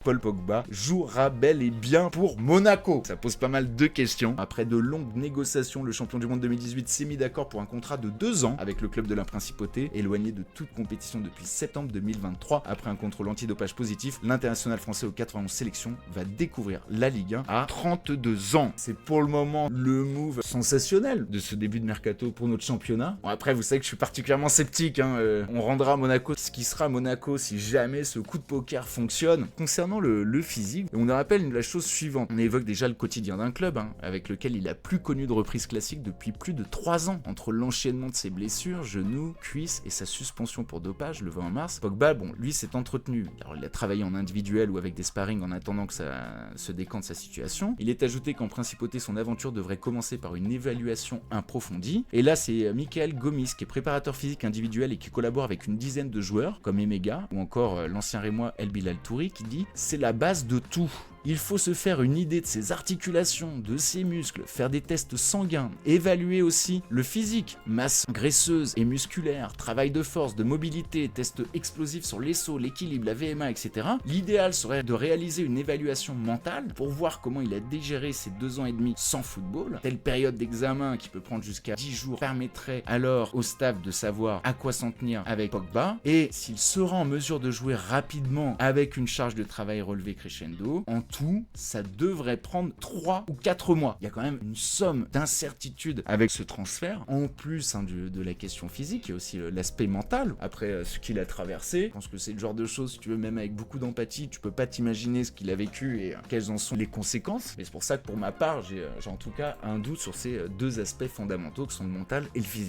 Paul Pogba jouera bel et bien pour Monaco. Ça pose pas mal de questions. Après de longues négociations, le champion du monde 2018 s'est mis d'accord pour un contrat de 2 ans avec le club de la Principauté, éloigné de toute compétition depuis septembre 2023. Après un contrôle antidopage positif, l'international français aux 91 sélections va découvrir la Ligue 1 à 32 ans. C'est pour le moment le move sensationnel de ce début de mercato pour notre championnat. Bon, après, vous savez que je suis particulièrement sceptique. On rendra Monaco ce qui sera Monaco si jamais ce coup de poker fonctionne. Concernant le physique, on nous rappelle la chose suivante. On évoque déjà le quotidien d'un club, avec lequel il a plus connu de reprise classique depuis plus de 3 ans. Entre l'enchaînement de ses blessures, genoux, cuisses et sa suspension pour dopage le 20 mars, Pogba, lui s'est entretenu. Alors il a travaillé en individuel ou avec des sparring en attendant que ça se décante sa situation. Il est ajouté qu'en principauté, son aventure devrait commencer par une évaluation approfondie. Et là, c'est Michael Gomis, qui est préparateur physique individuel et qui collabore avec une dizaine de joueurs, comme Emega, ou encore l'ancien Rémois El Bilal Touri, qui dit « C'est la base de tout. Il faut se faire une idée de ses articulations, de ses muscles, faire des tests sanguins, évaluer aussi le physique, masse graisseuse et musculaire, travail de force, de mobilité, tests explosifs sur les sauts, l'équilibre, la VMA, etc. L'idéal serait de réaliser une évaluation mentale pour voir comment il a digéré ces 2 ans et demi sans football. Telle période d'examen qui peut prendre jusqu'à 10 jours permettrait alors au staff de savoir à quoi s'en tenir avec Pogba et s'il sera en mesure de jouer rapidement avec une charge de travail relevée crescendo. En tout, ça devrait prendre 3 ou 4 mois. Il y a quand même une somme d'incertitude avec ce transfert. En plus de la question physique, il y a aussi l'aspect mental. Après ce qu'il a traversé, je pense que c'est le genre de choses, si tu veux, même avec beaucoup d'empathie, tu peux pas t'imaginer ce qu'il a vécu et quelles en sont les conséquences. Mais c'est pour ça que pour ma part, j'ai en tout cas un doute sur ces 2 aspects fondamentaux que sont le mental et le physique.